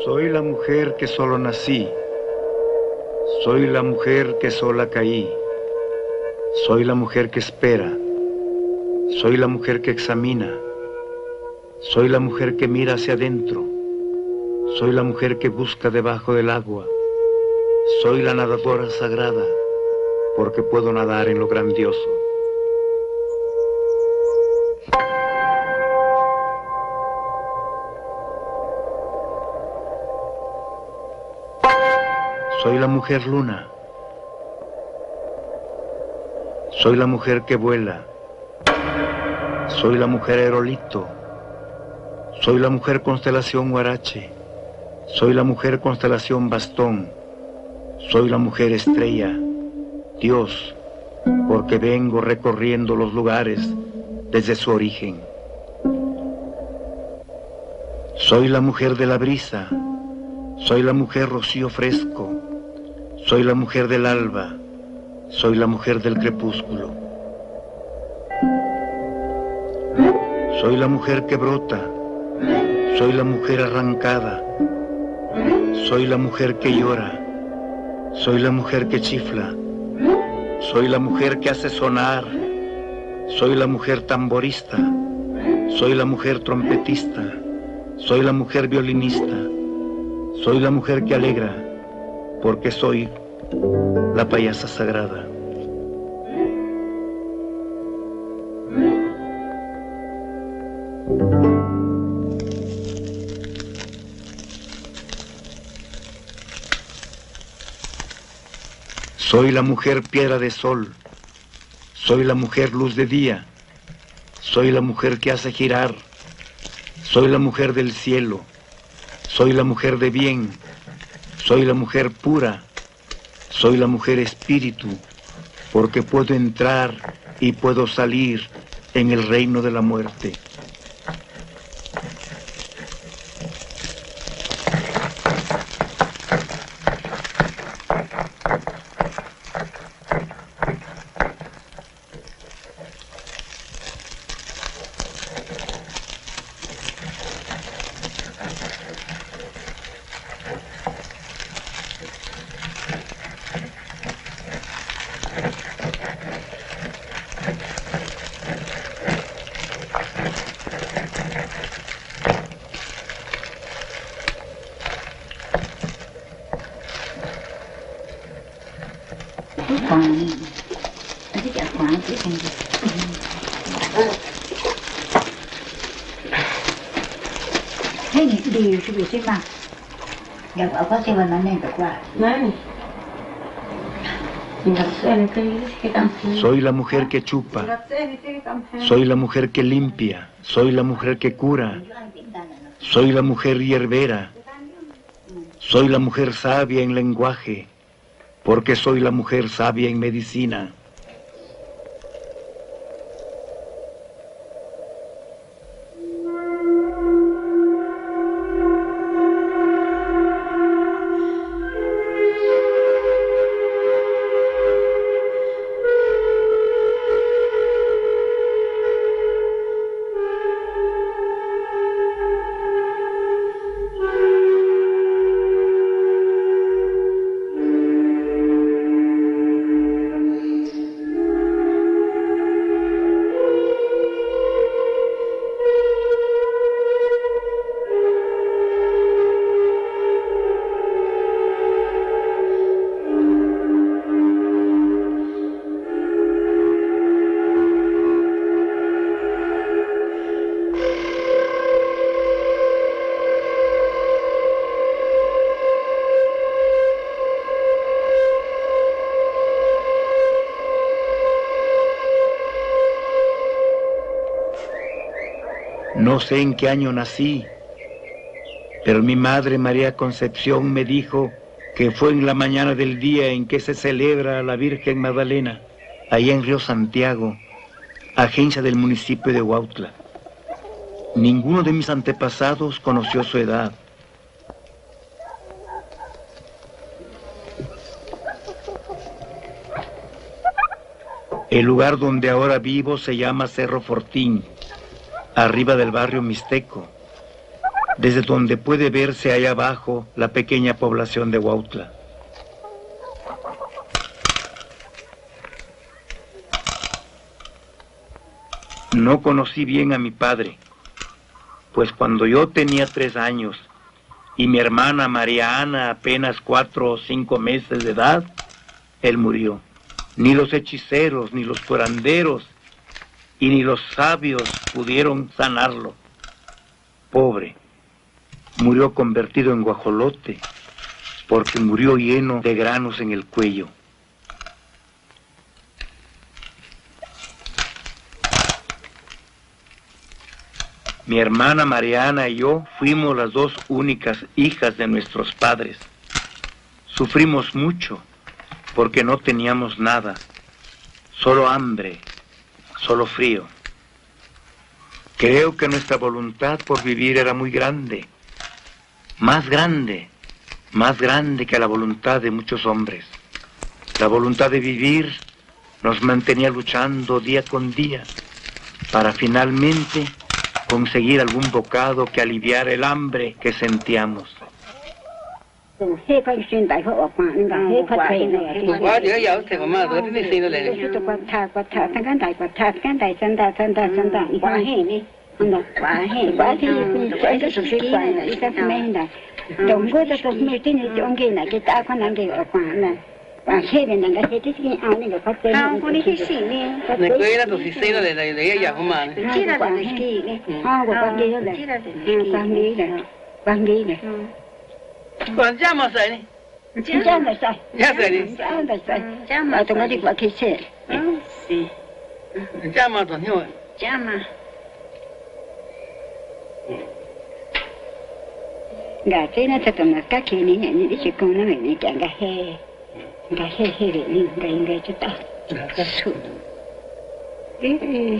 Soy la mujer que solo nací, soy la mujer que sola caí, soy la mujer que espera, soy la mujer que examina, soy la mujer que mira hacia adentro, soy la mujer que busca debajo del agua, soy la nadadora sagrada, porque puedo nadar en lo grandioso. Soy la mujer luna, soy la mujer que vuela, soy la mujer aerolito, soy la mujer constelación Huarache, soy la mujer constelación Bastón, soy la mujer estrella, Dios, porque vengo recorriendo los lugares desde su origen. Soy la mujer de la brisa, soy la mujer rocío fresco, soy la mujer del alba, soy la mujer del crepúsculo. Soy la mujer que brota, soy la mujer arrancada, soy la mujer que llora, soy la mujer que chifla, soy la mujer que hace sonar, soy la mujer tamborista, soy la mujer trompetista, soy la mujer violinista, soy la mujer que alegra, porque soy la payasa sagrada. Soy la mujer piedra de sol, soy la mujer luz de día, soy la mujer que hace girar, soy la mujer del cielo, soy la mujer de bien, soy la mujer pura, soy la mujer espíritu, porque puedo entrar y puedo salir en el reino de la muerte. Soy la mujer que chupa, soy la mujer que limpia, soy la mujer que cura, soy la mujer hierbera, soy la mujer sabia en lenguaje, porque soy la mujer sabia en medicina. No sé en qué año nací, pero mi madre María Concepción me dijo que fue en la mañana del día en que se celebra a la Virgen Magdalena, allá en Río Santiago, agencia del municipio de Huautla. Ninguno de mis antepasados conoció su edad. El lugar donde ahora vivo se llama Cerro Fortín, arriba del barrio Mixteco, desde donde puede verse allá abajo la pequeña población de Huautla. No conocí bien a mi padre, pues cuando yo tenía 3 años y mi hermana María Ana apenas 4 o 5 meses de edad, él murió. Ni los hechiceros, ni los curanderos y ni los sabios pudieron sanarlo. Pobre, murió convertido en guajolote, porque murió lleno de granos en el cuello. Mi hermana Mariana y yo fuimos las 2 únicas hijas de nuestros padres. Sufrimos mucho porque no teníamos nada, solo hambre, solo frío. Creo que nuestra voluntad por vivir era muy grande, más grande que la voluntad de muchos hombres. La voluntad de vivir nos mantenía luchando día con día para finalmente conseguir algún bocado que aliviara el hambre que sentíamos. Còn cha mà sai đi. Cha mà sai. Cha sai đi. Cha mà tôi có đi qua kia xe. Cha mà tôi hiểu. Cha mà. Gà thế nó thật là các kia này nhận đi chỉ con nó này chẳng gà he để đi gà cho ta.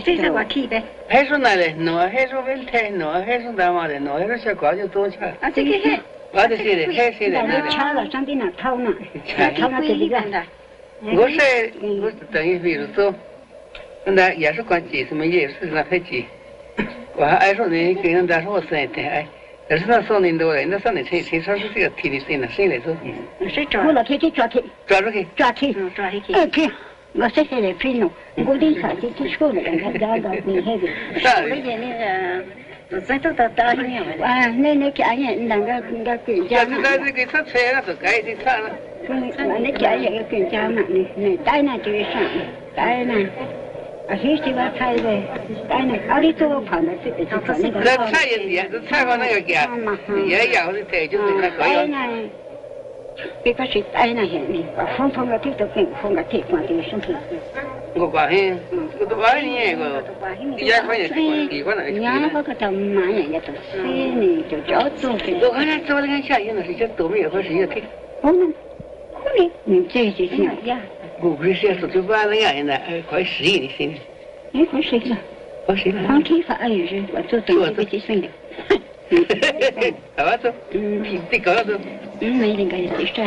Thế sao qua kia đấy? Hết số này nó hết số bên thế nó hết số đào mà nó hết số có cho tôi chứ. À thế cái我的是的，还是的。那查了上的那掏呢？掏那这个的。我是等于比如说，那也是管鸡什么也是那块鸡。我还爱说呢，跟人家说我生的哎，但是那少年多了，那少年才说是这个体力生的生来说。是抓。我老天去抓去。抓住去。抓去。抓去。哎去。我现在来飞呢，我的啥子去school了，人家到你那边。是。那个那个。在都到大年了啊！那家人那个跟家嘛，那个他车那是该的车了。那家人要跟家嘛，你带那就上，带那，啊，谁喜欢菜的，带那，奥利多跑的这个就跑那个。那菜也是，这菜和那个家，也要的菜就是那个。带那，别个是带那些呢，风个铁都跟风个铁管的身体。我挂hen，我都挂hen个，一家块钱几块呢？伢那个他妈人家都是呢，就叫做。我看他做那个下雨那是叫多没有或是有铁。哦，你这就是呀。我不是说就把那样人呢，快10年现在。快10了。快10了。刚开发也是我做东西不几岁的。好吧，走。这个走。没人家也是啥。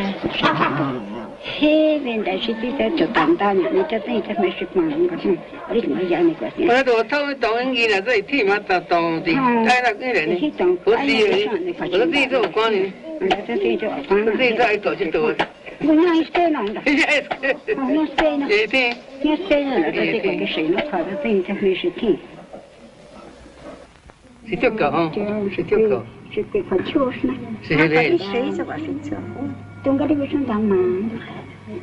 嘿，现在是在做蛋蛋呢，你这等这没习惯个什么，你怎么样那个？我都偷当人了，这天嘛当的，太那个人呢，我自己做光的，自己做光的，自己做爱做就做。我那一岁了的，我岁了，你岁了，这个谁呢？跑到这里才没事听。是这个哈，是这个，是这个就是呢。是的。谁这个是这？东家的卫生当嘛，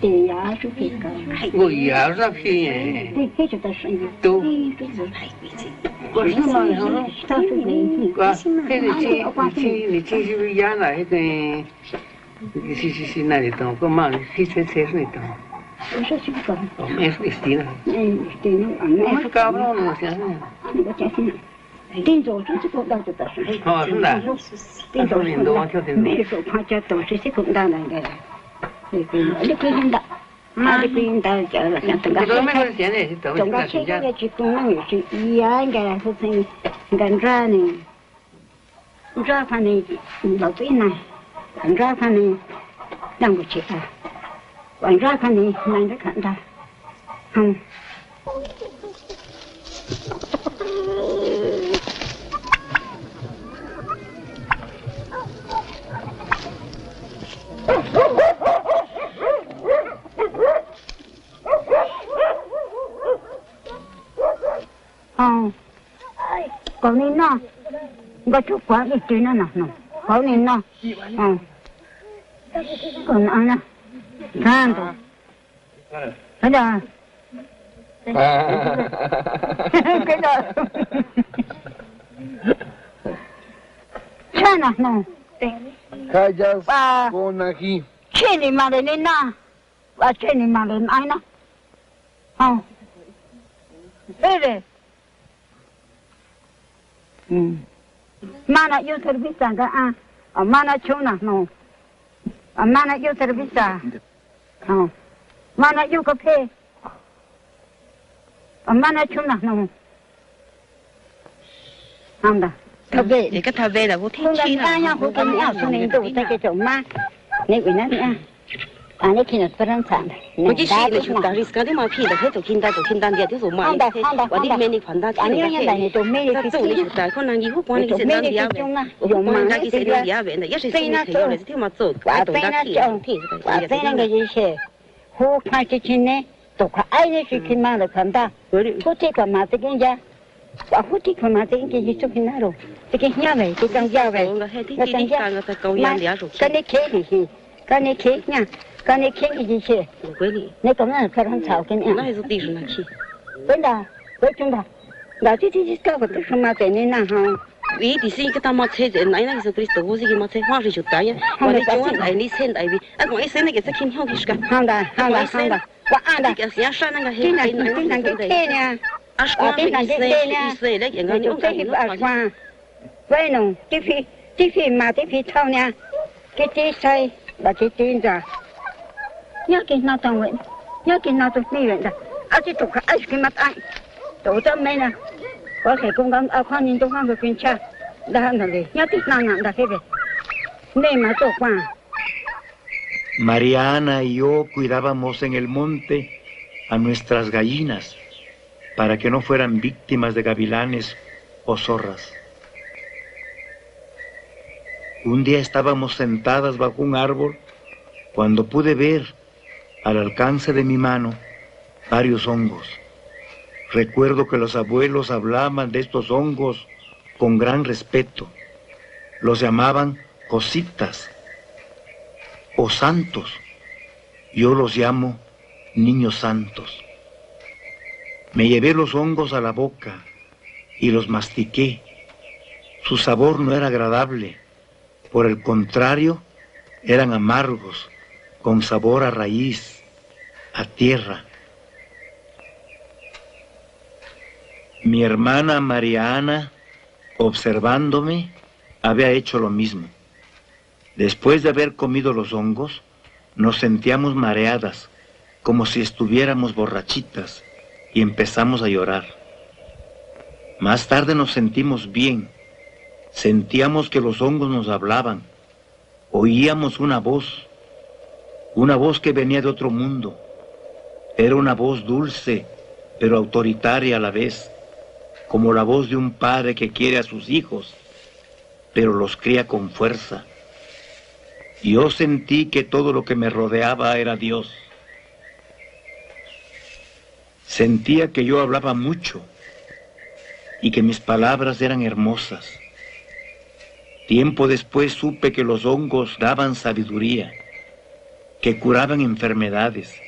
对呀，是这个。我呀，是偏耶。对，这就得是的。都。我是嘛，然后到处没。我这个你这是不是养了那个？是那里东，我嘛去车是那东。我说去搞。没是的呢。对呢，没是搞不了那个啥呢。那个家庭。Tin rồi chứ cũng đau được rồi. Không đã. Tin rồi cũng đau. Mấy số hoa cho tổ chứ cũng đau này cái. Thì cái hiện đại. Mà cái hiện đại giờ là chẳng từng cái. Chúng ta chỉ cái chỉ cũng năng lực chỉ cái sự tình gần ra này. Ra phần này đầu tiên này. Ra phần này đang có chuyện à. Còn ra phần này này nó khẩn ra. Không. Còn nên nó có chút quá cái chuyện nó nào có nên nó còn ăn nè gan rồi cái đó cái đó sao nào nó Callas con aquí. chuyện này mà lên nó và chuyện này mà lên ai nó đây đây mana yo servisa ga mana chona no mana yo servisa mana yo cafe mana chona no anda về để cái thà về là vô thiên chi nào nha vô cái nào xuống đến tụ cái chỗ ma này cái này nha anh ấy khi nào phải làm sao我就是那种大 risk 的嘛，皮的很多轻单的，就是买的，我的买的宽大，anh ấy nhận này tôi mê他走的就带，可能以后管的是单的呀呗，我管的是单的呀呗，也是谁呢？谁要的是听嘛走，我动大皮，我在那个就是，我看之前呢，都看爱的是看嘛的看到，我这个嘛这个呀，我这个嘛这个就是做那喽，这个呀呗，这个呀呗，我这个嘛，跟你开的，跟你开呀。刚才看一些，那个人可能吵跟你。那还是地上那去。真的，我真的，那这搞个都是嘛在那哈。为的是一个大马车子，那个是克里斯多夫是个马车，我是就这样。我的中文来你先来呗，我一生那个是挺好的是个。好的，我按的。这个是上那个黑那个天呢？我那个天呢？那个我这一把花，喂侬，这批嘛这批草呢，给这晒，把这钉着。nhớ cái nào tao nguyện nhớ cái nào tôi đi nguyện đó ở đây tôi có cái mặt anh tôi cho mấy nè có thể cũng đang ở khoan nhìn tôi khoan được kiểm tra đã là gì nhớ tí nào nặng đã thế về nên mà tôi qua Mariana y yo cuidábamos en el monte a nuestras gallinas para que no fueran víctimas de gavilanes o zorras. Un día estábamos sentadas bajo un árbol cuando pude ver al alcance de mi mano varios hongos. Recuerdo que los abuelos hablaban de estos hongos con gran respeto. Los llamaban cositas o santos. Yo los llamo niños santos. Me llevé los hongos a la boca y los mastiqué. Su sabor no era agradable. Por el contrario, eran amargos, con sabor a raíz, a tierra. Mi hermana Mariana, observándome, había hecho lo mismo. Después de haber comido los hongos, nos sentíamos mareadas, como si estuviéramos borrachitas, y empezamos a llorar. Más tarde nos sentimos bien. Sentíamos que los hongos nos hablaban. Oíamos una voz que venía de otro mundo. Era una voz dulce, pero autoritaria a la vez, como la voz de un padre que quiere a sus hijos, pero los cría con fuerza. Yo sentí que todo lo que me rodeaba era Dios. Sentía que yo hablaba mucho y que mis palabras eran hermosas. Tiempo después supe que los hongos daban sabiduría, que curaban enfermedades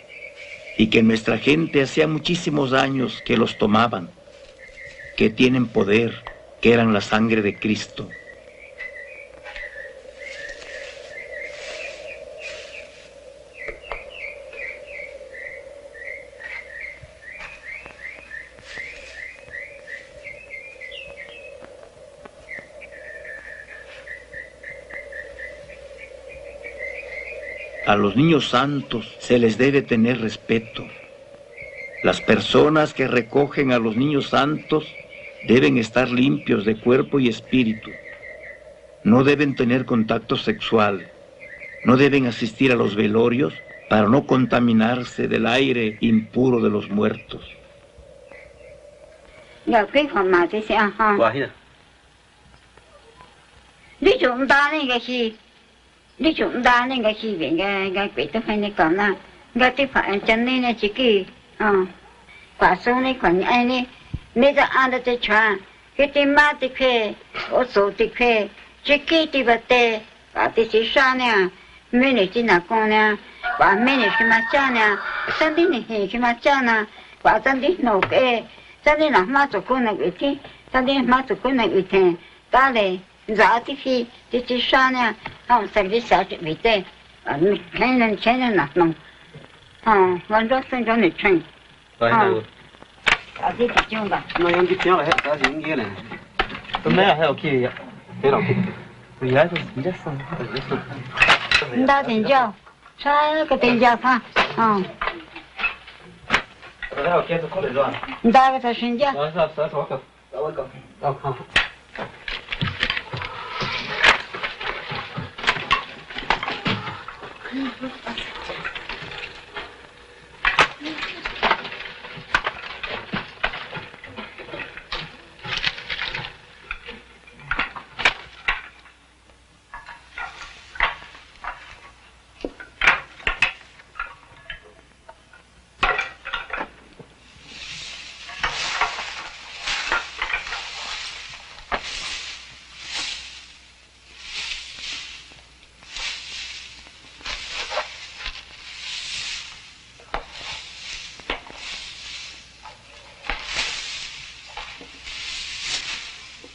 y que nuestra gente hacía muchísimos años que los tomaban, que tienen poder, que eran la sangre de Cristo. A los niños santos se les debe tener respeto. Las personas que recogen a los niños santos deben estar limpios de cuerpo y espíritu. No deben tener contacto sexual. No deben asistir a los velorios para no contaminarse del aire impuro de los muertos.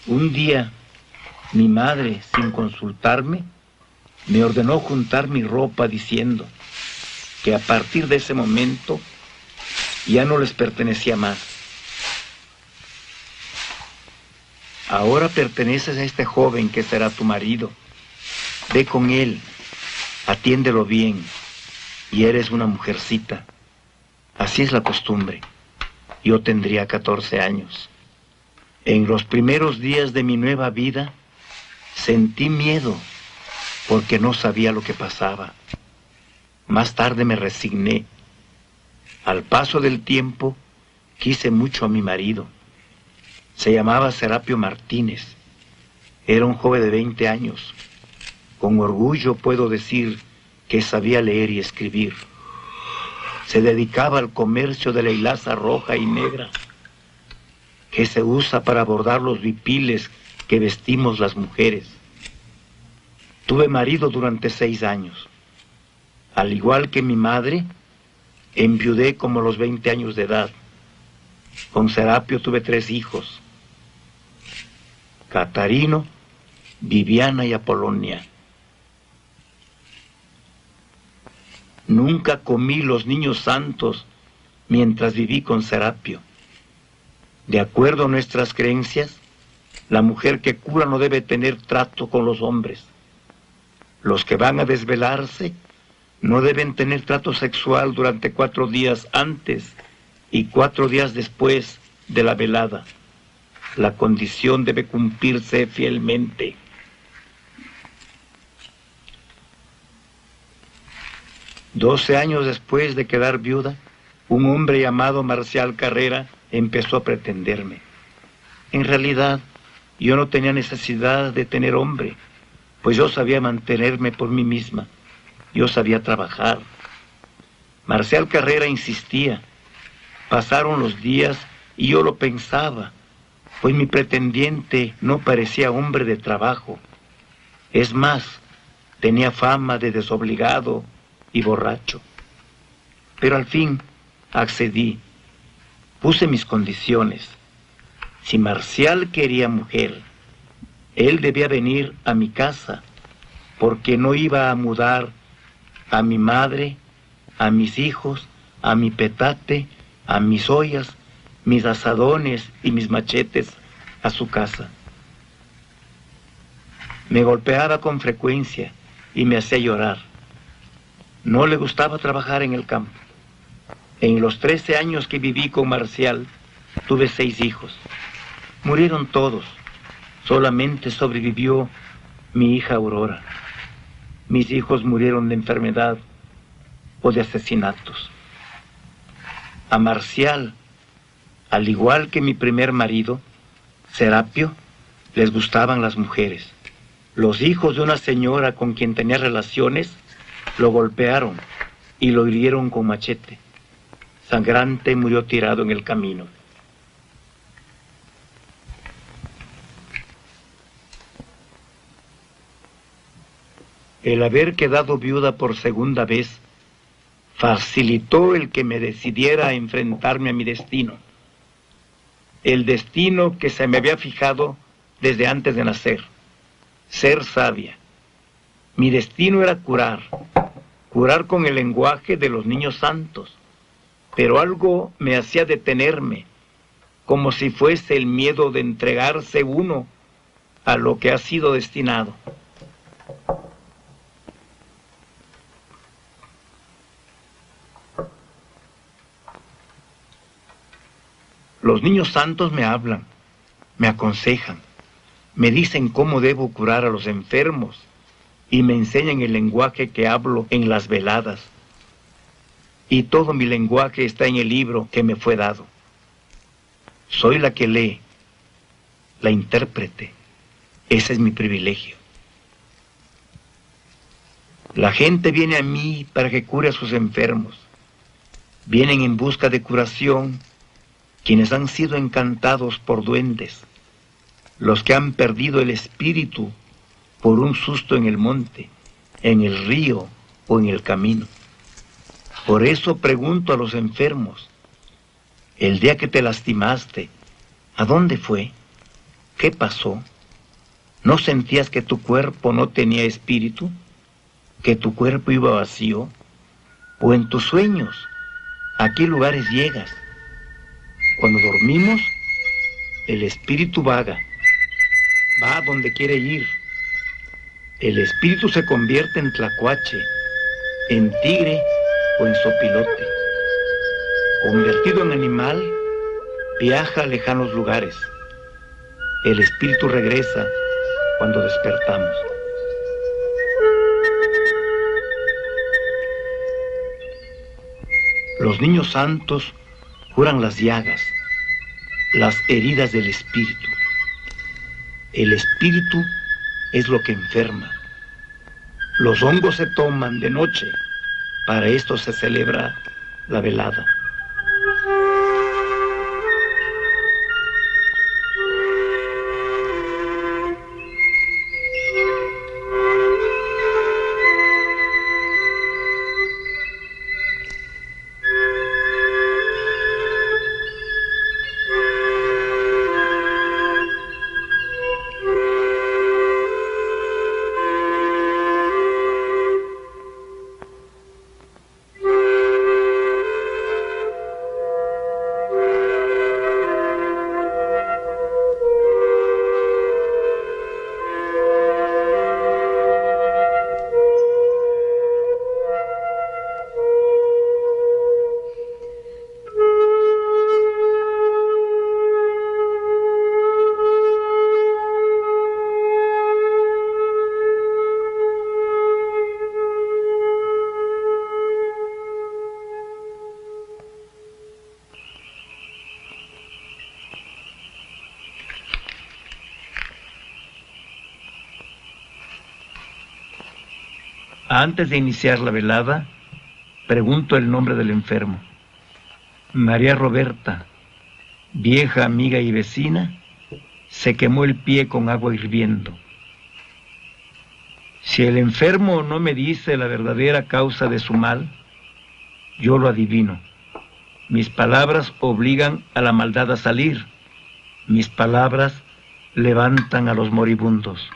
Un día, mi madre, sin consultarme, me ordenó juntar mi ropa diciendo que a partir de ese momento ya no les pertenecía más. Ahora perteneces a este joven que será tu marido. Ve con él, atiéndelo bien, y eres una mujercita. Así es la costumbre. Yo tendría 14 años. En los primeros días de mi nueva vida, sentí miedo porque no sabía lo que pasaba. Más tarde me resigné. Al paso del tiempo, quise mucho a mi marido. Se llamaba Serapio Martínez. Era un joven de 20 años. Con orgullo puedo decir que sabía leer y escribir. Se dedicaba al comercio de la hilaza roja y negra que se usa para bordar los vipiles que vestimos las mujeres. Tuve marido durante 6 años. Al igual que mi madre, enviudé como a los 20 años de edad. Con Serapio tuve 3 hijos: Catarino, Viviana y Apolonia. Nunca comí los niños santos mientras viví con Serapio. De acuerdo a nuestras creencias, la mujer que cura no debe tener trato con los hombres. Los que van a desvelarse no deben tener trato sexual durante 4 días antes y 4 días después de la velada. La condición debe cumplirse fielmente. Doce años después de quedar viuda, un hombre llamado Marcial Carrera empezó a pretenderme. En realidad, yo no tenía necesidad de tener hombre, pues yo sabía mantenerme por mí misma. Yo sabía trabajar. Marcial Carrera insistía. Pasaron los días y yo lo pensaba, pues mi pretendiente no parecía hombre de trabajo. Es más, tenía fama de desobligado y borracho. Pero al fin accedí. Puse mis condiciones. Si Marcial quería mujer, él debía venir a mi casa, porque no iba a mudar a mi madre, a mis hijos, a mi petate, a mis ollas, mis asadones y mis machetes a su casa. Me golpeaba con frecuencia y me hacía llorar. No le gustaba trabajar en el campo. En los 13 años que viví con Marcial, tuve 6 hijos. Murieron todos. Solamente sobrevivió mi hija Aurora. Mis hijos murieron de enfermedad o de asesinatos. A Marcial, al igual que mi primer marido, Serapio, les gustaban las mujeres. Los hijos de una señora con quien tenía relaciones lo golpearon y lo hirieron con machete. Sangrante murió tirado en el camino. El haber quedado viuda por segunda vez facilitó el que me decidiera a enfrentarme a mi destino. El destino que se me había fijado desde antes de nacer. Ser sabia. Mi destino era curar con el lenguaje de los niños santos, pero algo me hacía detenerme, como si fuese el miedo de entregarse uno a lo que ha sido destinado. Los niños santos me hablan, me aconsejan, me dicen cómo debo curar a los enfermos y me enseñan el lenguaje que hablo en las veladas. Y todo mi lenguaje está en el libro que me fue dado. Soy la que lee, la intérprete. Ese es mi privilegio. La gente viene a mí para que cure a sus enfermos. Vienen en busca de curación quienes han sido encantados por duendes, los que han perdido el espíritu por un susto en el monte, en el río o en el camino. Por eso pregunto a los enfermos, el día que te lastimaste, ¿a dónde fue? ¿Qué pasó? ¿No sentías que tu cuerpo no tenía espíritu? ¿Que tu cuerpo iba vacío? ¿O en tus sueños? ¿A qué lugares llegas? Cuando dormimos, el espíritu vaga, va a donde quiere ir. El espíritu se convierte en tlacuache, en tigre o en sopilote. Convertido en animal, viaja a lejanos lugares. El espíritu regresa cuando despertamos. Los niños santos curan las llagas, las heridas del espíritu. El espíritu es lo que enferma. Los hongos se toman de noche. Para esto se celebra la velada. Antes de iniciar la velada, pregunto el nombre del enfermo. María Roberta, vieja amiga y vecina, se quemó el pie con agua hirviendo. Si el enfermo no me dice la verdadera causa de su mal, yo lo adivino. Mis palabras obligan a la maldad a salir. Mis palabras levantan a los moribundos.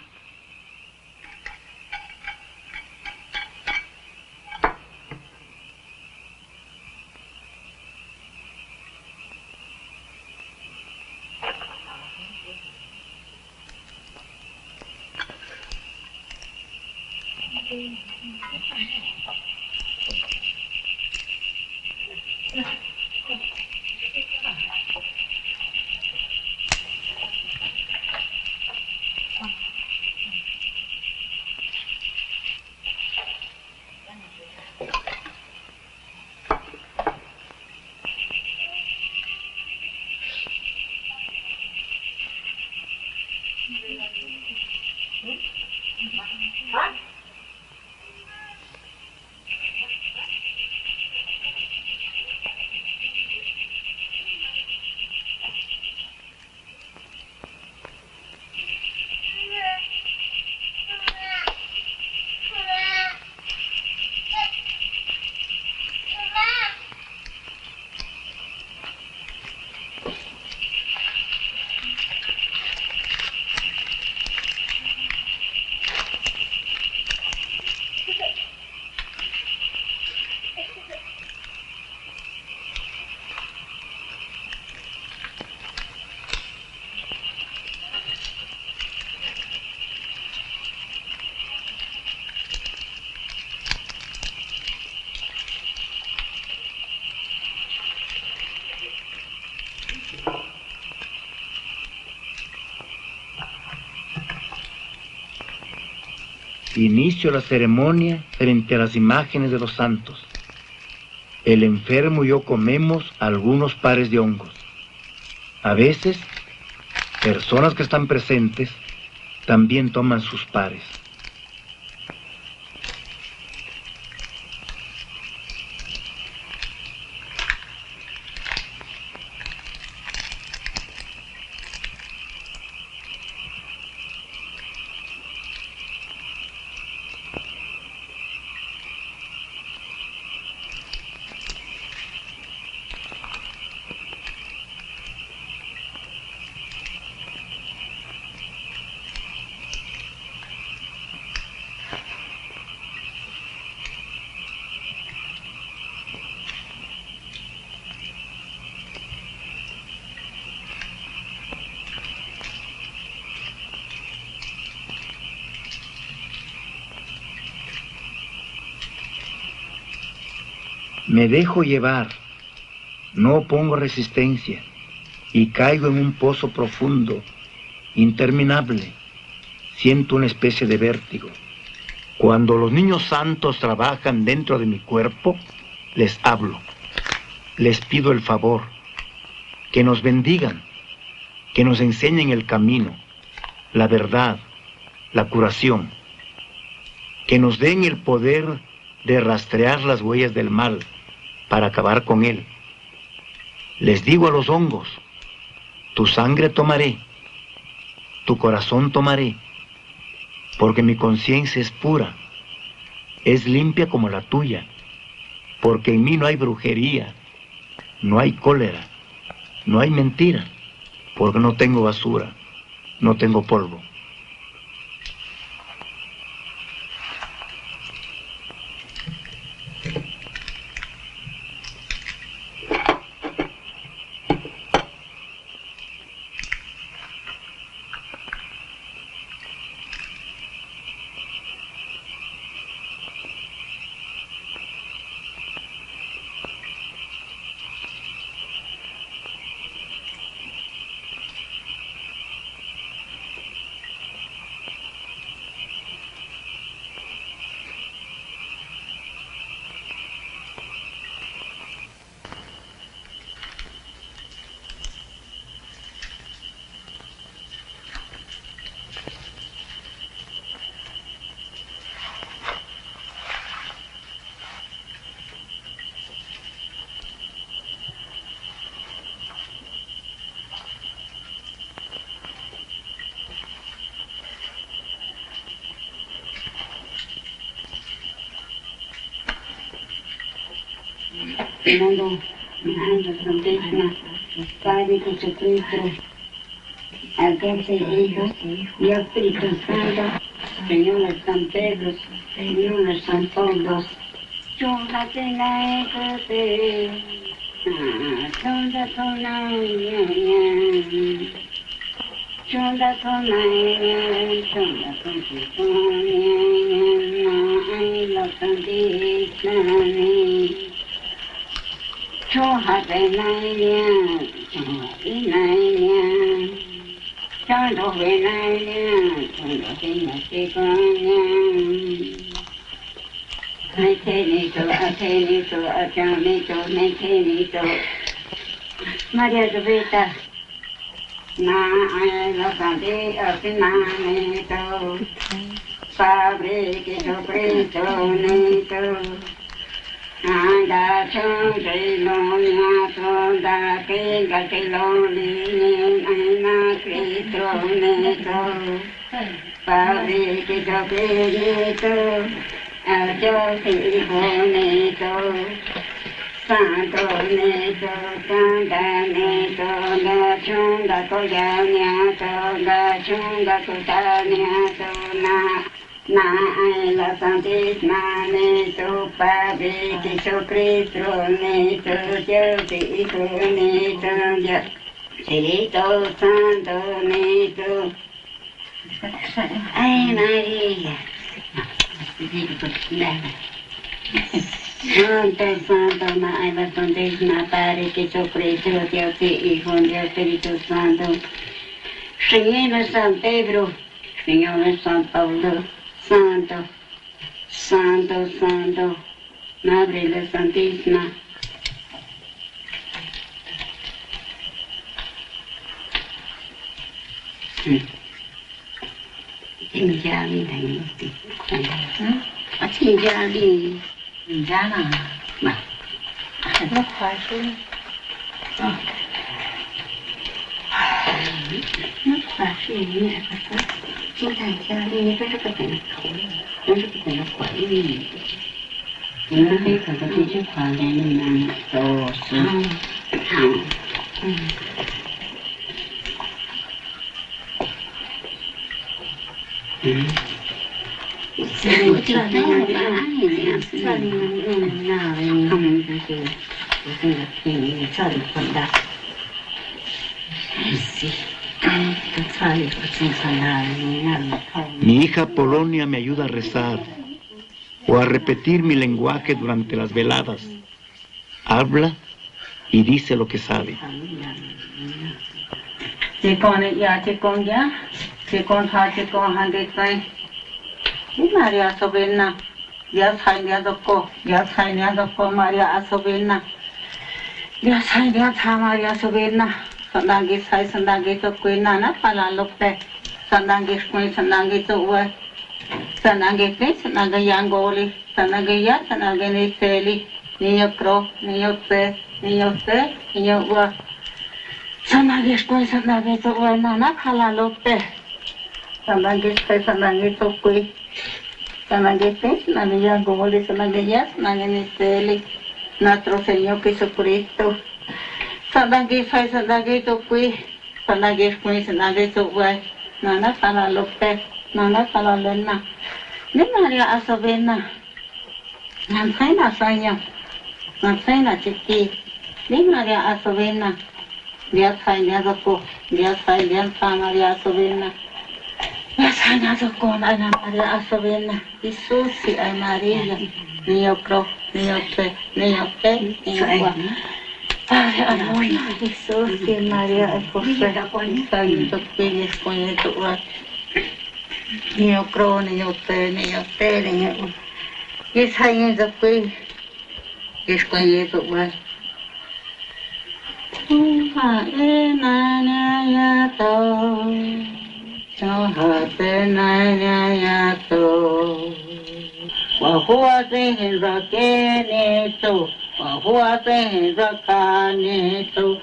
Inicio la ceremonia frente a las imágenes de los santos. El enfermo y yo comemos algunos pares de hongos. A veces, personas que están presentes también toman sus pares. Me dejo llevar, no pongo resistencia y caigo en un pozo profundo, interminable. Siento una especie de vértigo. Cuando los niños santos trabajan dentro de mi cuerpo, les hablo, les pido el favor, que nos bendigan, que nos enseñen el camino, la verdad, la curación, que nos den el poder de rastrear las huellas del mal para acabar con él. Les digo a los hongos, tu sangre tomaré, tu corazón tomaré, porque mi conciencia es pura, es limpia como la tuya, porque en mí no hay brujería, no hay cólera, no hay mentira, porque no tengo basura, no tengo polvo. Mando, Ángel Santísima, Padre Jesucristo, al Dulce Hijo y Espíritu Santo, Señor de San Pedro, Señor de San Pablo, yo la tengo que cho hạt về này nha, cho đi này nha, cho đồ về này nha, cho đồ đi nhà chị con nha. Hai thế này cho, cha này cho, mấy thế này cho. Maria Jovita, na ai la santi asinanito Padre Jesucristo nito anda chung dei lo nya to da ke ga ke lo ni ai na Cristo nito Padre Jesucristo yo Hijo nito Santo nito Santa nito ga chung ga ko ya nya to ga chung ga ko ta nya to na ai la santísima nito Padre Jesucristo nito yo Hijo nito yo Espíritu Santo nito ay María Santo, Santo, ay la santísima Padre Jesucristo Dios Hijo Dios Espíritu Santo Señor San Pedro Señor San Pablo Santo, Santo, Santo, Madre la Santísima. Chính gia đi thành chính gia đi gia nào mà nó phải xuống nó phải xuống nhẹ phải chính thành gia đi nó rất là phải khổ nó rất là phải quậy đi nó thấy cả cái chiếc khoa lên là đồ xuống thẳng Hãy subscribe cho kênh Ghiền Mì Gõ để không bỏ lỡ Mi hija Polonia me ayuda a rezar o a repetir mi lenguaje durante las veladas. Habla y dice lo que sabe. Maria Sovena, Dios Hanya Doko, Dios Hanya Doko, Maria Asovena, Dios Hanya Maria Sovena, Sandangi Sai Sandangi to Quinana, Pala Lope, Sandangi Queen, Sandangi to Way, Sandangi Place, Sanaga Yangoli, Sanagaya, Sanagani Seli, Niyokro, Niyokse, Niyokse, Niyokwa, Sandangi Queen, Sandangi to Way, Nana, Pala Lope, Sandangi Sai Sandangi to Queen. Sanagete, Sanagaya Goli, Sanagaya, Sanagani nuestro Señor Jesucristo. Sanagay, Sanagay, Tokui, Sanagay, Sanagay, Tokui, Nana Sala Lope, Nana Sala Lena, Ni Maria Asovena, Nansaina Saya, Nansaina Chiki, Ni Maria Asovena, Dios Saya Doko, Dios Saya Maria Asovena. Sana con Ana María Asovena, Jesús y a María, niño pro, niño fe, niño fe, niño agua. Padre amor, Jesús y María, el José, Santo Pérez, con el tuar. Niño pro, niño fe, niño fe, niño agua. Y es ahí en el fue, y es con el tuar. Na na ya to. Cho hạt nai ya to, wa hoa te hin ra ke ne to, wa hoa te hin ra ka ne to,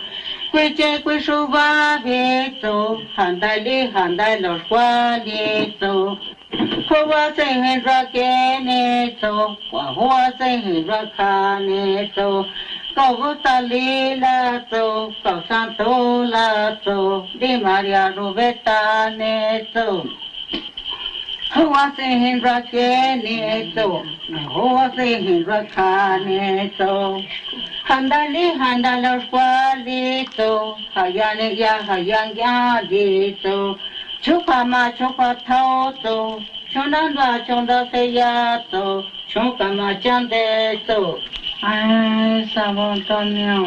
quê che quê su va ve to, han dai lo qua ne to, hoa te hin ra ke ne to, wa hoa te hin ra ka ne to. Cầu ta li la to, cầu santo la to, di Maria Rubeta ne to. Hoa se hin ra ke ne to, hoa se hin ra ka ne to. Handa los cualitos, hayan ya dito. Chupa ma chupa to, chonda se ya to, chupa ma chande to. Ay, Sabantonio.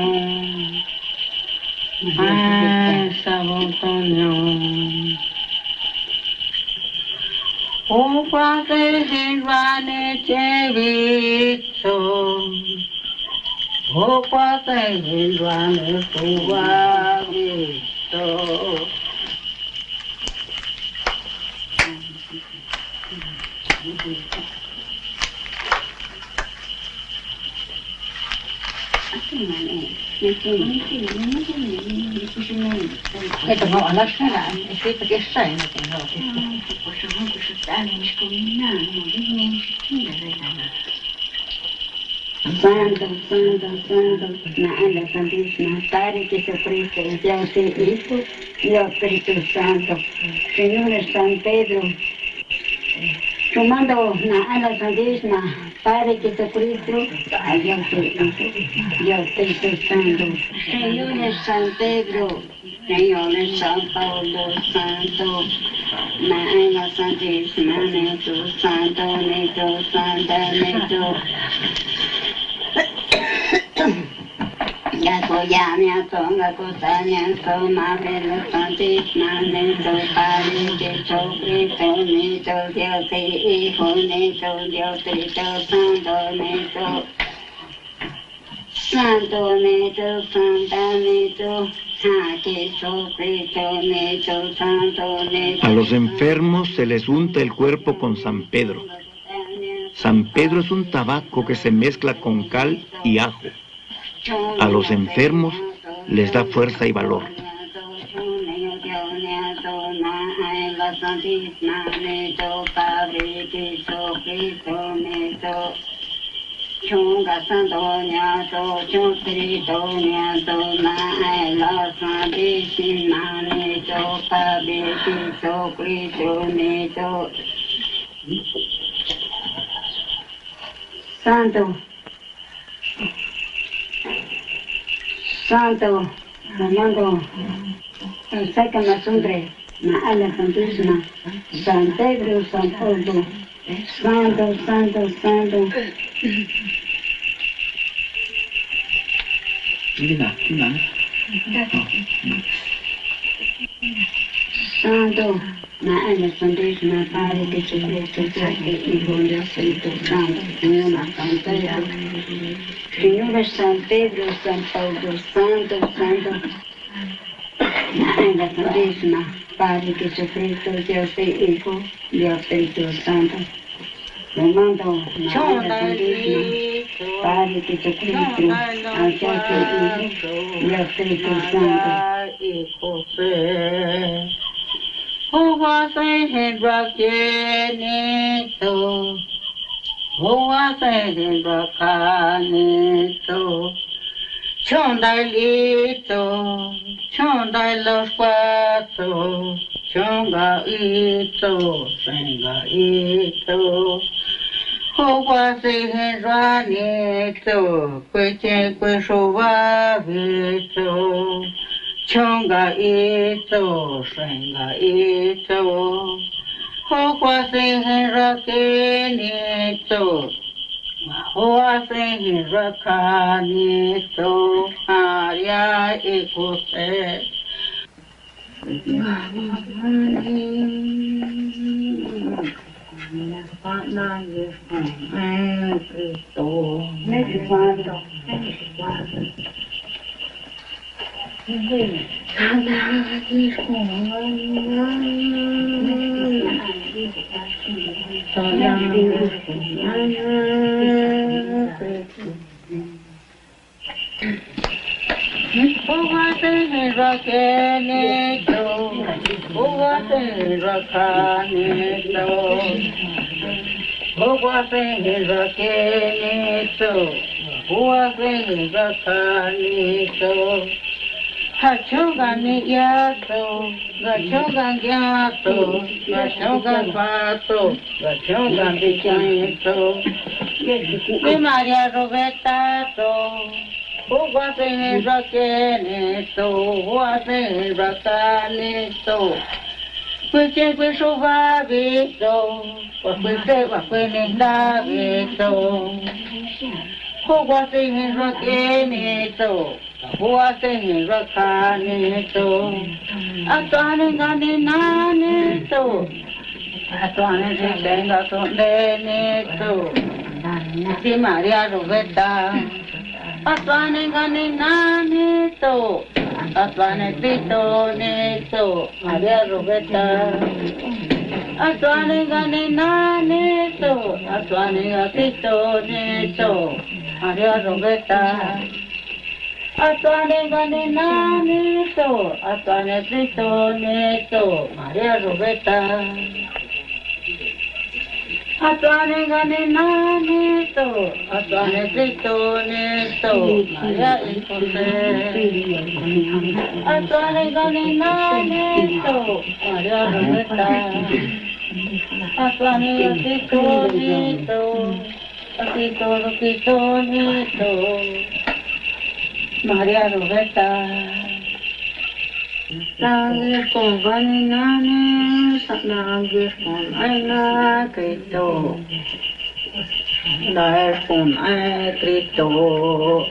Ay, Sabantonio. O Padre Silvane Chevito. O Padre Silvane Suave. Это было лошадь, если это решай, это Santo, Santo, Santo, na ala santísima, Padre Jesucristo, Dios y Hijo, Dios Espíritu Santo, Señor San Pedro, tomando na ala santísima, Padre Jesucristo, Dios y Hijo, Dios Espíritu Santo, Señor San Pedro, Señor San Pablo Santo, na ala santísima, Neto Santo, Neto Santo, Neto. Gato Yamiato, Gato Saniato, Mabelo Santisma, Neto, Padre, Jesucristo, Neto, Dios y Hijo, Neto, Dios Cristo, Santo, Neto, Santo, Neto, Santa, Neto, Jesucristo, Neto, Santo, Neto. A los enfermos se les unta el cuerpo con San Pedro. San Pedro es un tabaco que se mezcla con cal y ajo. A los enfermos les da fuerza y valor. Santo, Santo, Fernando, saca la sangre, la ala santísima, San Pedro, San Pablo, Santo, Santo, Santo. Santo, la ala santísima, Padre Jesucristo, Hijo de Espíritu Santo, Señor San Pedro, Señor San Pedro, San Pablo, Santo, Santo, la ala santísima, Padre Jesucristo, Dios y Hijo, Dios Espíritu Santo. Le mando la ala santísima, Padre Jesucristo, al Dios y Hijo, Dios Espíritu Santo. Who was in Rakanito? Who was in Rakanito? Chondalito, Chondai los cuatro, Chongaito, Sengaito. Who was in Ranito? Quiche, Quishovavito. Chonga ito, senga ito, huwasi hirakinito, huwasi hirakanito, arya ikuse. Hachogan yato, gachogan yato, gachogan pato, gachogan bichito, de María Robertato, Uguase rakeneto, Uguase racaneto, Cuiche cuisuvavito, Cuiche vacuenendavito, Uguase rakeneto, Uguase racaneto, Atuane ganenaneto, Atuane desengato deneto, de María Roberta, Atwane gane nane to, atwane pito neto, Maria Roberta. Atwane gane nane to, atwane pito neto, Maria Roberta. Atwane gane nane to, atwane pito neto, Maria Roberta. Atwane gane nane to, atwane pito neto, Maria Infonse. Atwane gane nane to, Maria Roberta. Atwane pito neto, pito neto, Maria Roberta. Lagi con vaninane, lagi con aina Cristo, lagi con aina Cristo,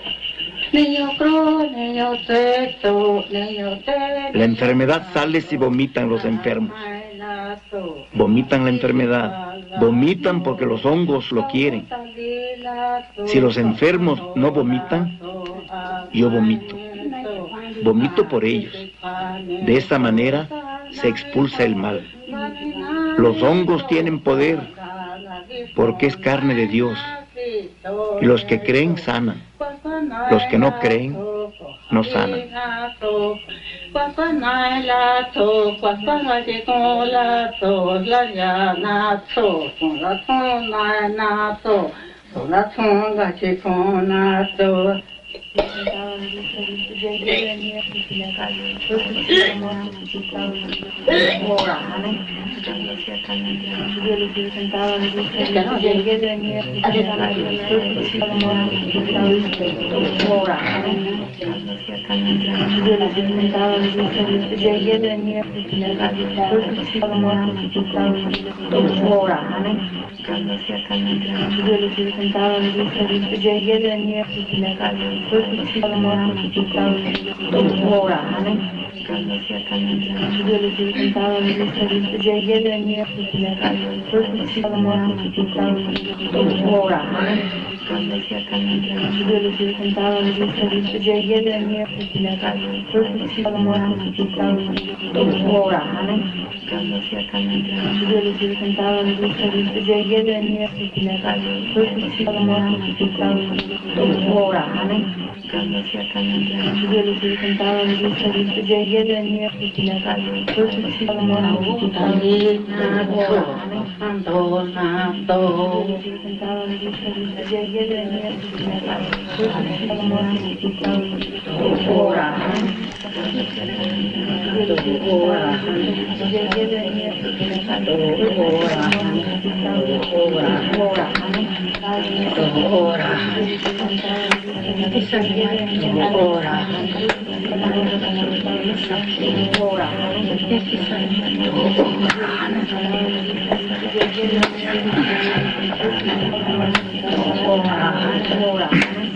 niño cruz, niño teto, niño teto. La enfermedad sale si vomitan los enfermos. Vomitan la enfermedad, vomitan porque los hongos lo quieren. Si los enfermos no vomitan, yo vomito. Vomito por ellos. De esa manera se expulsa el mal. Los hongos tienen poder porque es carne de Dios. Y los que creen sanan. Los que no creen no sanan.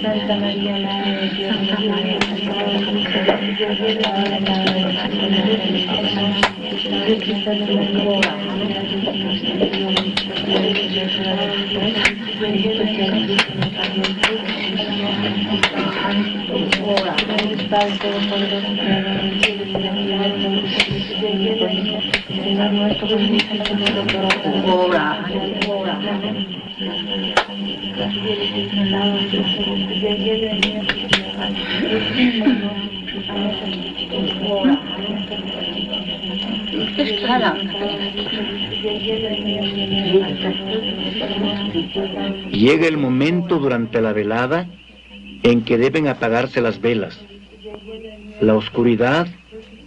Santa María, Madre de Dios, Llega el momento durante la velada en que deben apagarse las velas. La oscuridad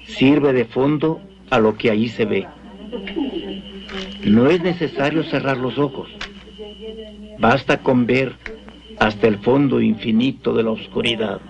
sirve de fondo a lo que ahí se ve. No es necesario cerrar los ojos. Basta con ver hasta el fondo infinito de la oscuridad.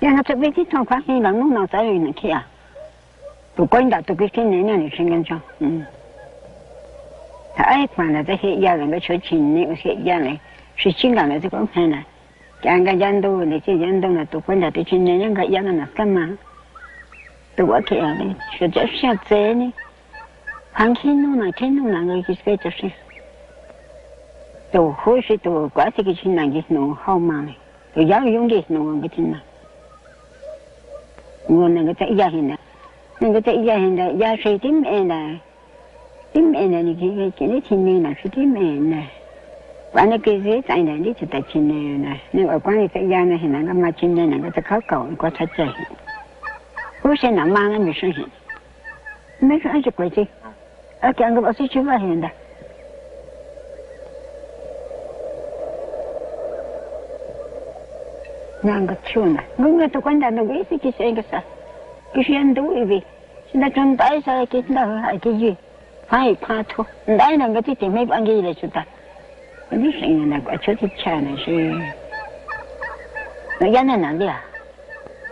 Ya no te ves si son casi la no está bien aquí à. Tụi con đã tụi cái này này sinh ra cho. Ai quan là cái gia đình cái chỗ chính này cái gia này, sự chính là cái con này này. Cái anh dân đâu này cái dân đâu là tụi con đã tụi chính này những cái gia đình là cái mà. Tụi cái này, sự chấp nhận thế này. Hàng khi nó là người cái chấp nhận. Tụi khối sự tụi quá thì cái chính là cái nó hao mà này. Tụi giáo dục cái nó cái chính là. Nguồn này cái gia đình này. Nên cái gia đình này, gia sư tím em này thì cái này thì mình là sư tím em này. Và nó cái gì tại này đi thì tại chính này. Nên ở quán cái gia này thì nó mà chính này nó ta khó cầu có thậtใจ. Cô sẽ nằm mang nó mới sinh hiện. Mấy cái anh chụp cái gì? Ở cái anh có bảo sĩ chụp vào hiện đây. Nàng có chua này. Người tôi quan đã nó biết cái gì cái sao. Cái chuyện đó vì chúng ta trong tay sao cái đó là cái gì phải qua thôi đấy là cái gì mấy bạn gì là chúng ta biết gì là có chỗ thích cha này chứ nó dân này làm gì à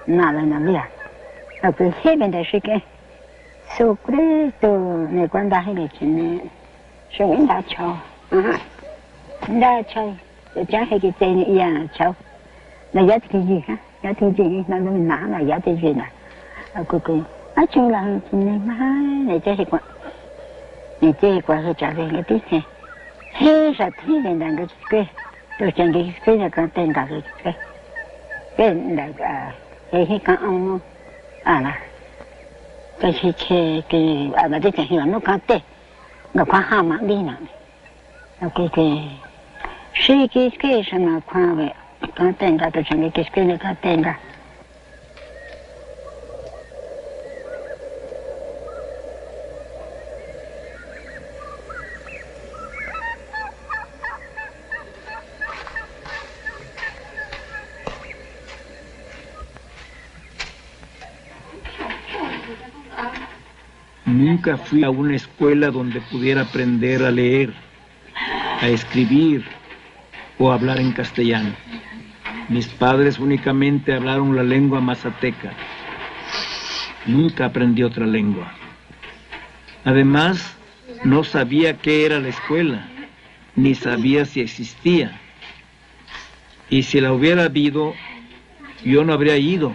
nào là làm gì à ở cái phía bên đây是cái số cái đồ này quan đại hay chuyện này số mình đã cho đã cho để trả hay cái tiền này là cho là giá cái gì hả giá cái gì nó mình nã là giá cái gì này cuối cùng nói chung là này mà này chơi quá cái trả về cái tí này hết rồi thì nên đang cái tôi chẳng cái là con tên cả cái là cái ông là cái là cái hiểu nó có tên nó khoa ham mà đi nào cái suy cái什么khoa về con tên cả tôi chẳng cái là con tên cả. Nunca fui a una escuela donde pudiera aprender a leer, a escribir o hablar en castellano. Mis padres únicamente hablaron la lengua mazateca. Nunca aprendí otra lengua. Además, no sabía qué era la escuela, ni sabía si existía. Y si la hubiera habido, yo no habría ido,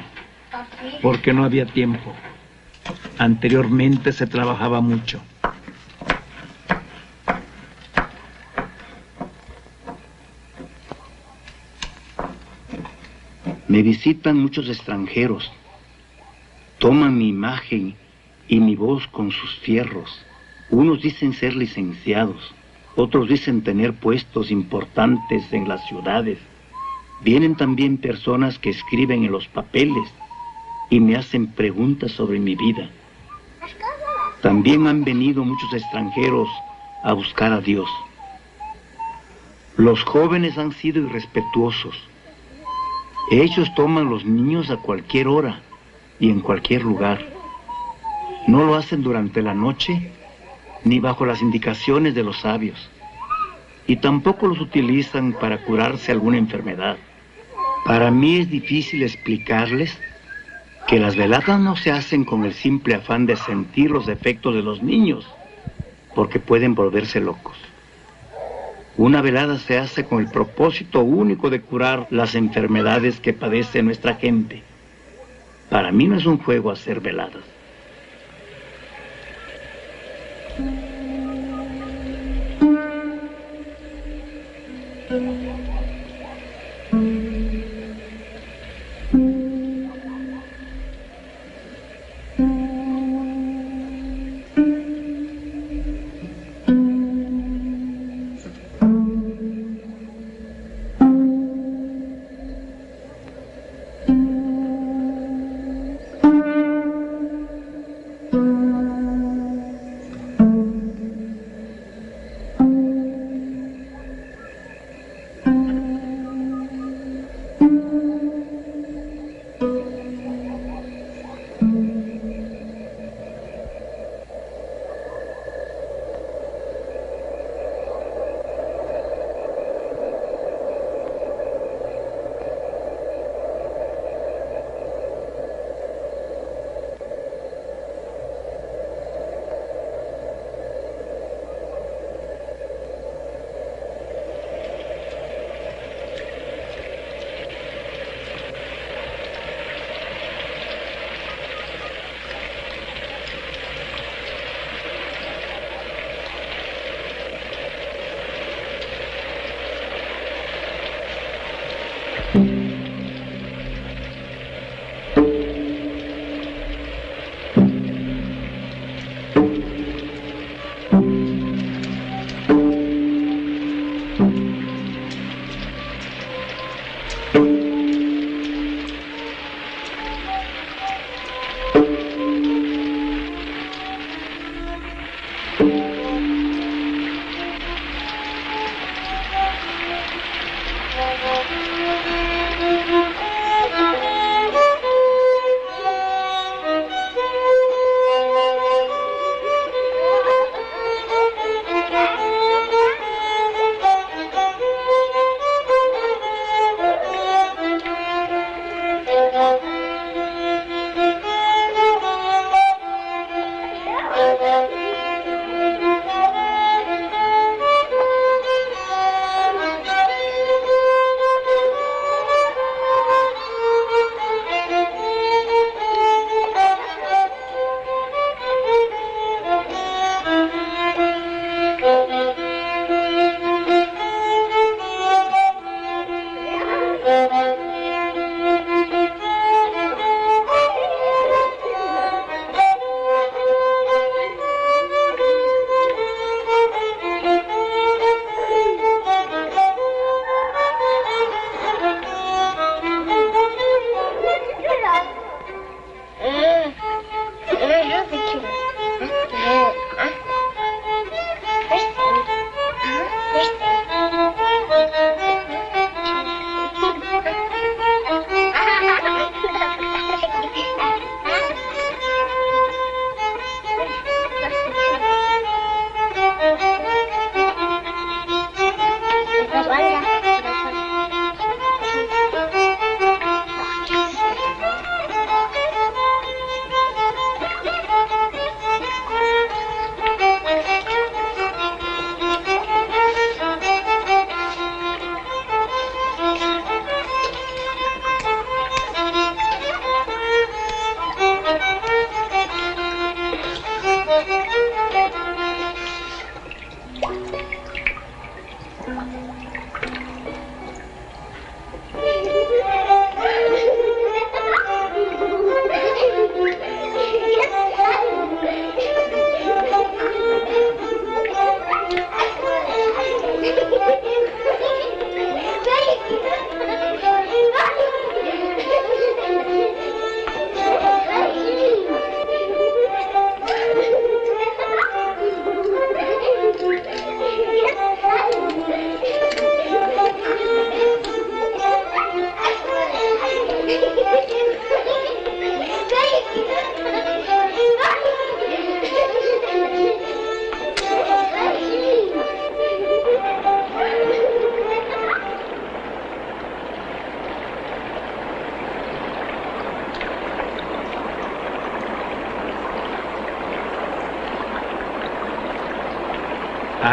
porque no había tiempo. Anteriormente se trabajaba mucho. Me visitan muchos extranjeros. Toman mi imagen y mi voz con sus fierros. Unos dicen ser licenciados, otros dicen tener puestos importantes en las ciudades. Vienen también personas que escriben en los papeles y me hacen preguntas sobre mi vida. También han venido muchos extranjeros a buscar a Dios. Los jóvenes han sido irrespetuosos. Ellos toman los niños a cualquier hora y en cualquier lugar. No lo hacen durante la noche ni bajo las indicaciones de los sabios. Y tampoco los utilizan para curarse alguna enfermedad. Para mí es difícil explicarles que las veladas no se hacen con el simple afán de sentir los defectos de los niños, porque pueden volverse locos. Una velada se hace con el propósito único de curar las enfermedades que padece nuestra gente. Para mí no es un juego hacer veladas.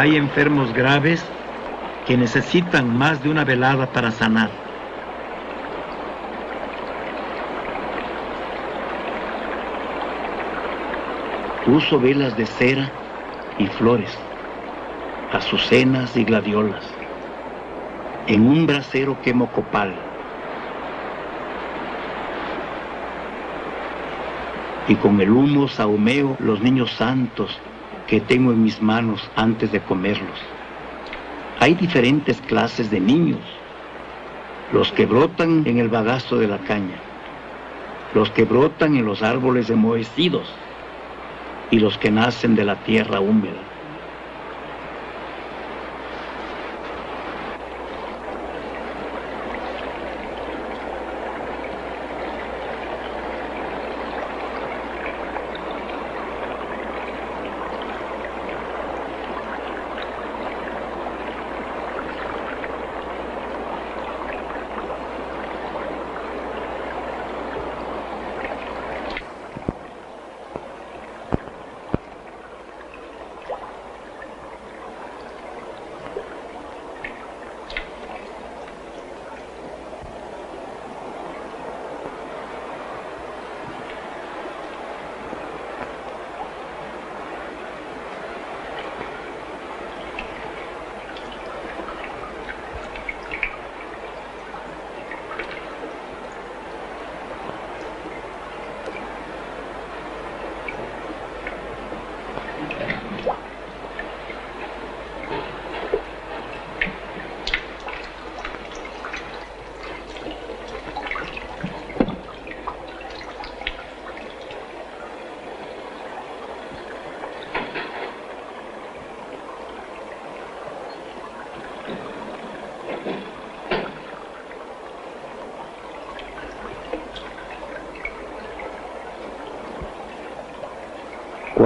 Hay enfermos graves que necesitan más de una velada para sanar. Uso velas de cera y flores, azucenas y gladiolas. En un brasero quemo copal. Y con el humo sahumeo los niños santos que tengo en mis manos antes de comerlos. Hay diferentes clases de niños. Los que brotan en el bagazo de la caña, los que brotan en los árboles enmohecidos y los que nacen de la tierra húmeda.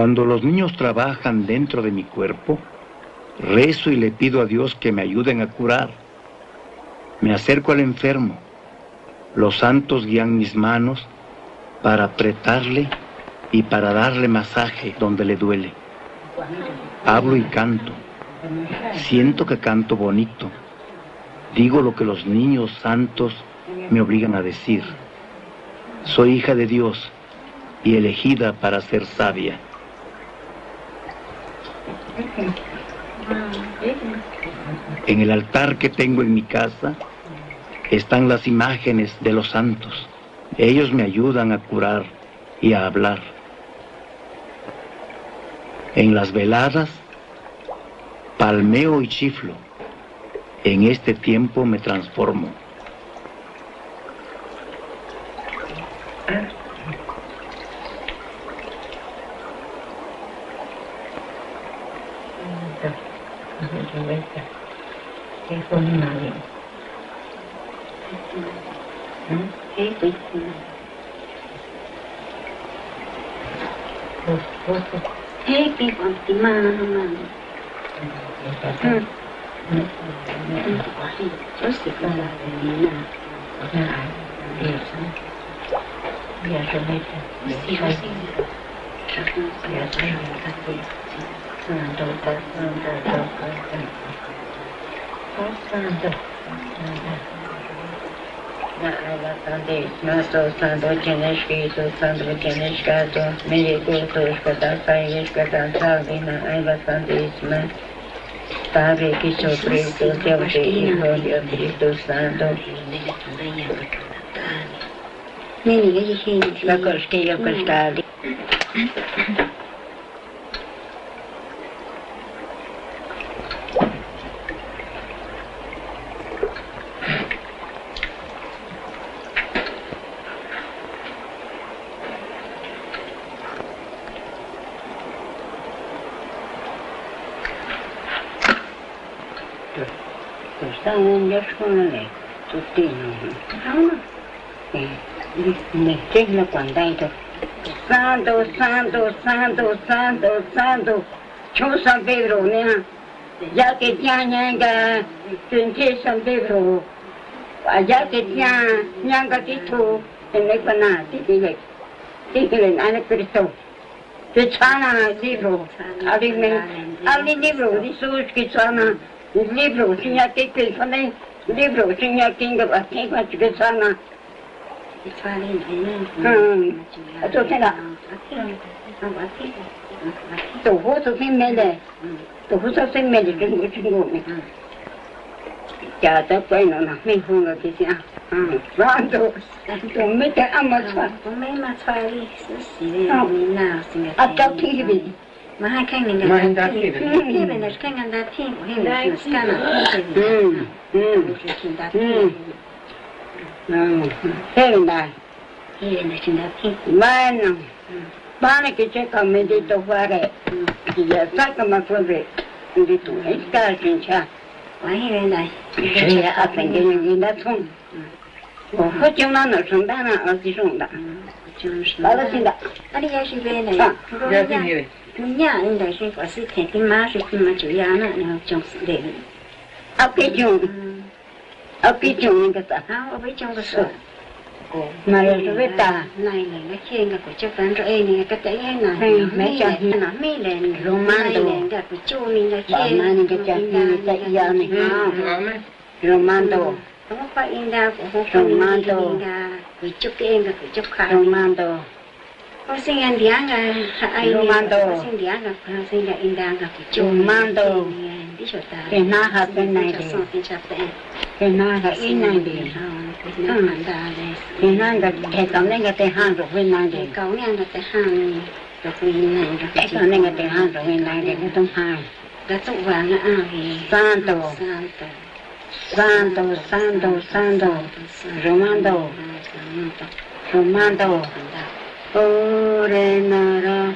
Cuando los niños trabajan dentro de mi cuerpo, rezo y le pido a Dios que me ayuden a curar. Me acerco al enfermo. Los santos guían mis manos para apretarle y para darle masaje donde le duele. Hablo y canto. Siento que canto bonito. Digo lo que los niños santos me obligan a decir. Soy hija de Dios y elegida para ser sabia. En el altar que tengo en mi casa están las imágenes de los santos. Ellos me ayudan a curar y a hablar. En las veladas palmeo y chiflo. En este tiempo me transformo. Nuestro santo tiene escrito, santo tiene escrito, médico, escrita, sai, escrita, salvina, aiva santísima, Padre Jesucristo, Dios de Hijo, Dios Espíritu Santo. La cosquilla costal. Están ya con tutti ne tegno quando santo santo santo santo santo cho San Pedro ne ya que tiene que San Pedro allá que tiene ñanga titu en el canal tiene en Cristo que chana libro ali libro de sus que chana libro sinya que fane libro sinya que va que chana tôi thấy là tổ hú tôi thấy mê này tổ hú tôi thấy mê thì trên ngủ này chờ tới quay nó mê hôn rồi thì sao vâng tôi mê tới ăn mà xoa tôi mê mà xoa đi cho thi gì mà hai khanh mình mà hình thi thì mình là khanh anh ta thi của hình là scan thế mình đây bueno, vale que checa medito fare, ya saca más sobre, medito, está chincha, ahí ven ahí, ya aprende en la zona, o fue que una no son dana, así son da, para sin da, ahí ya se ven ahí, ya se ven, ya en la se fue así que más yo ya no chon de, aquí yo en casa, aquí yo en casa. Mà rồi biết ta này nó khen cái của cho con rồi này cái cái này mấy cho nó mấy lên Romando cái của chú mình là khen mà cái cho cái giờ này Romando không phải Inda của Romando của chú cái của chú khai Romando có sinh anh điang ai Romando sinh điang sinh là Inda của chú Romando cái na hạt bên này thì cái na hạt in này thì thì nó cái cậu này cái hàng rồi bên này thì cậu này cái hàng rồi bên này rồi cái cậu này cái hàng rồi bên này thì cái tông hàng cái tụ vàng nó thì santo Romando ore nara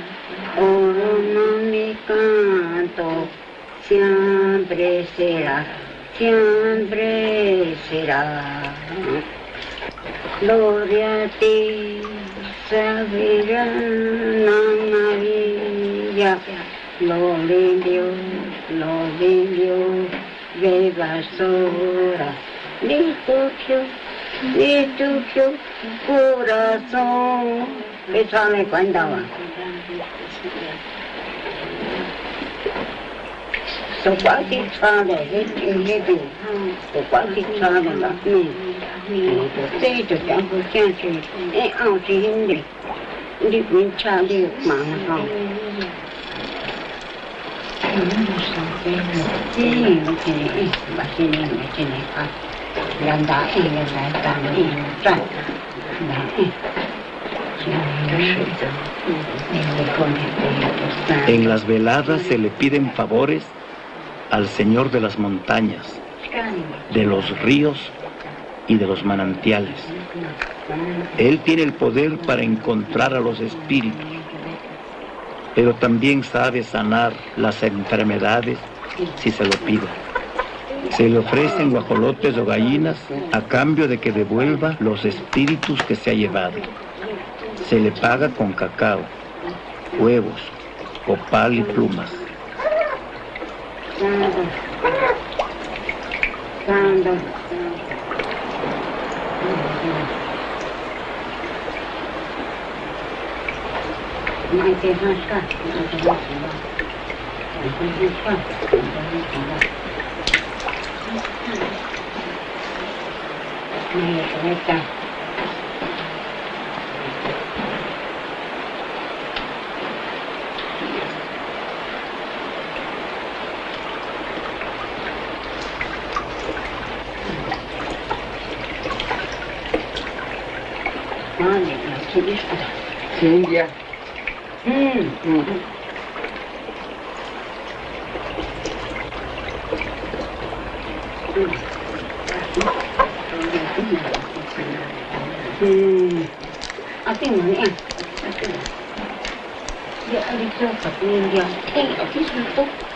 oro mi canto siempre será gloria a ti, Savirana María. ya lo vendió de basura, le toqueó corazón. Eso me cuentaba. So qualche strada è so qualche strada la sei to tempo chianche e anche hindi di vinciare mamma sì ma sì ne fa l'anda e la sta En las veladas se le piden favores al Señor de las montañas, de los ríos y de los manantiales. Él tiene el poder para encontrar a los espíritus, pero también sabe sanar las enfermedades si se lo pide. Se le ofrecen guajolotes o gallinas a cambio de que devuelva los espíritus que se ha llevado. Se le paga con cacao, huevos, copal y plumas. India. Así no es. Ya ha dicho que India. Aquí se lo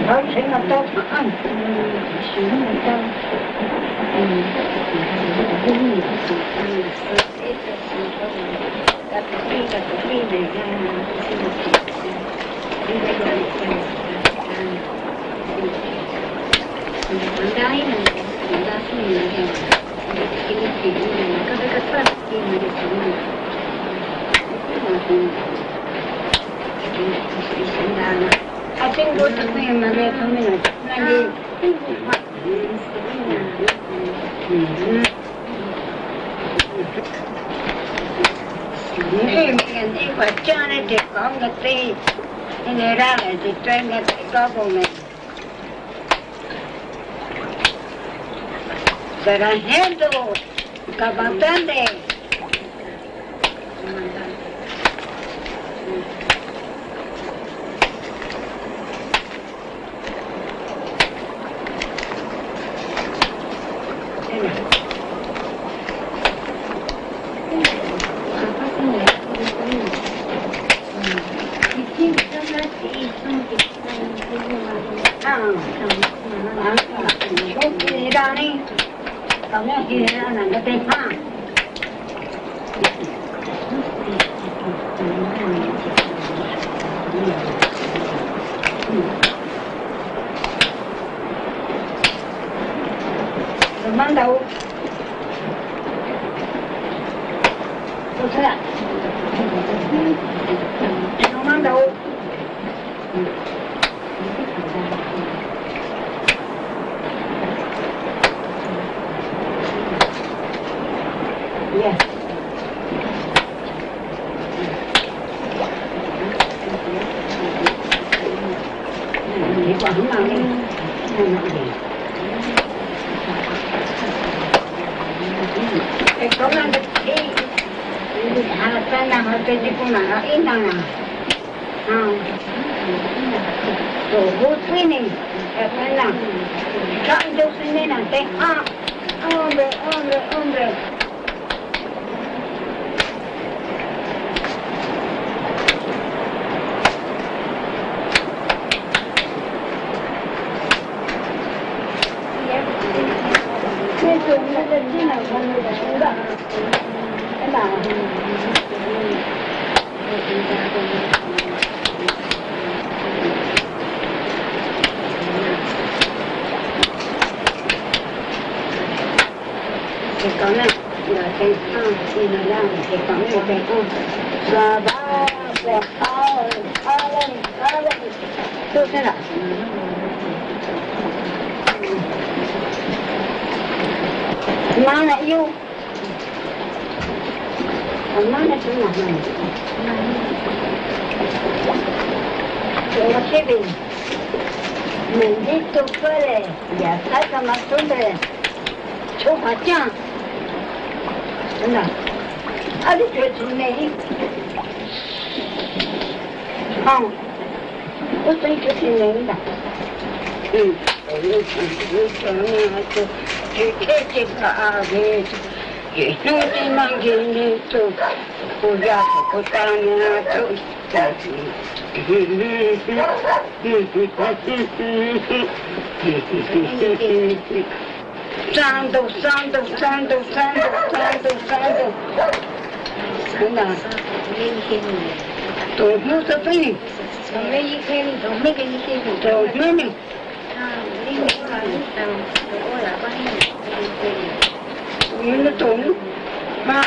Nói thế là tốt ăn. I think what the thing I read for me, mình đi qua cho nên thì có cái gì nên ra là thì trên cái có của mình trabajando capatante mang đầu tôi thấy ạ nó mang đầu yeah đi qua không nào đi có năng lực đi là cái nào ở trên cũng là nó ít nào rồi vô suy này cái nào chọn đâu suy này là cái ôm về có này là cái thì nó làm cái có này cái và ba và lên tôi thế nào má lại yêu má lại cũng là này rồi nó sẽ bị mình đi tu về và thấy cái mặt tôi về chỗ phát triển nào ở đây chuyện gì này không có thấy chuyện gì này đâu che cả về nó đi mang gì đi tu cô gia cô ta nha tu Santo. Nào. Tôi mua cho tôi. Tôi mua nè. Nó tốn. Mà.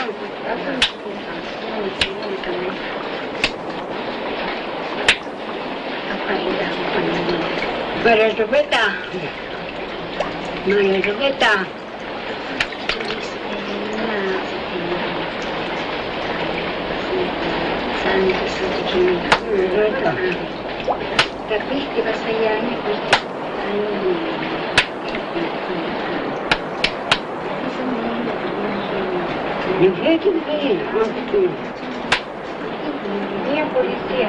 Pero Roberta. Maria Roberta. Tapi kita sayangnya dia polícia.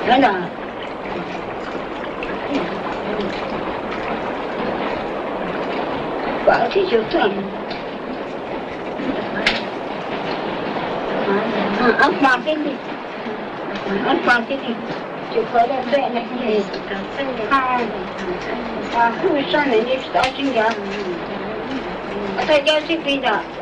Venga. Quasi ci sono. Alfantini, ci vuole bene. Come sono gli stati in gara? Sai che si fida?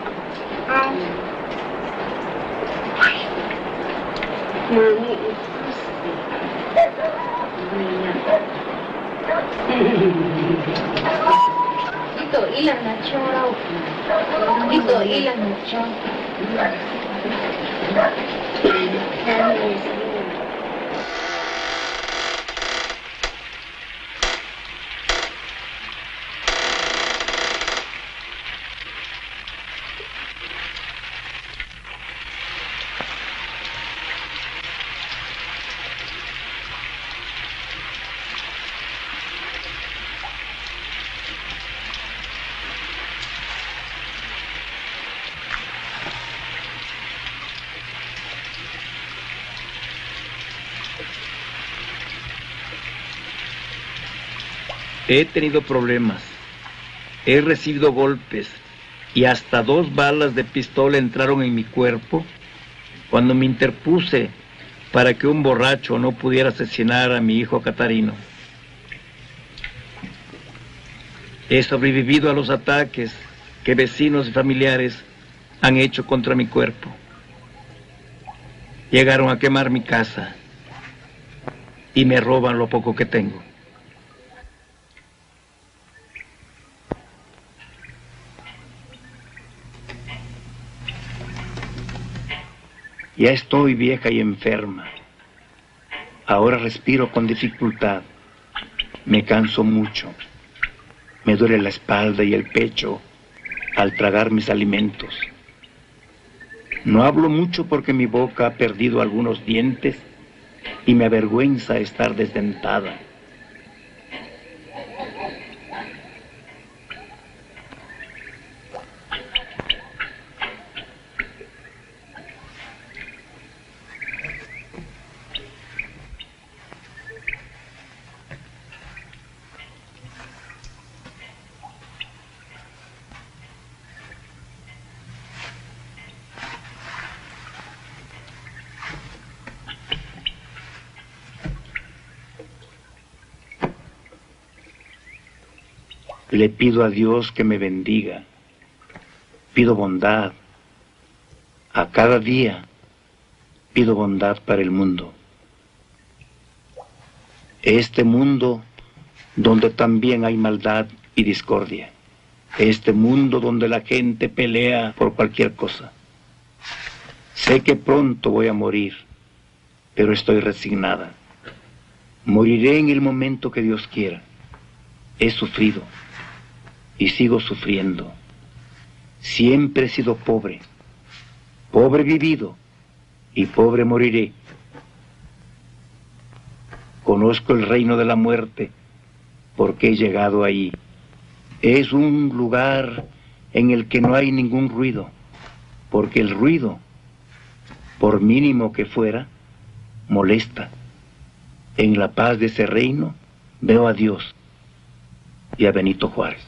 Ito ilan na choro. Ito ilan na choro. He tenido problemas, he recibido golpes y hasta 2 balas de pistola entraron en mi cuerpo cuando me interpuse para que un borracho no pudiera asesinar a mi hijo Catarino. He sobrevivido a los ataques que vecinos y familiares han hecho contra mi cuerpo. Llegaron a quemar mi casa y me roban lo poco que tengo. Ya estoy vieja y enferma. Ahora respiro con dificultad. Me canso mucho. Me duele la espalda y el pecho al tragar mis alimentos. No hablo mucho porque mi boca ha perdido algunos dientes y me avergüenza estar desdentada. Le pido a Dios que me bendiga. Pido bondad. A cada día pido bondad para el mundo. Este mundo donde también hay maldad y discordia. Este mundo donde la gente pelea por cualquier cosa. Sé que pronto voy a morir, pero estoy resignada. Moriré en el momento que Dios quiera. He sufrido. Y sigo sufriendo. Siempre he sido pobre. Pobre vivido y pobre moriré. Conozco el reino de la muerte porque he llegado ahí. Es un lugar en el que no hay ningún ruido, porque el ruido, por mínimo que fuera, molesta. En la paz de ese reino veo a Dios y a Benito Juárez.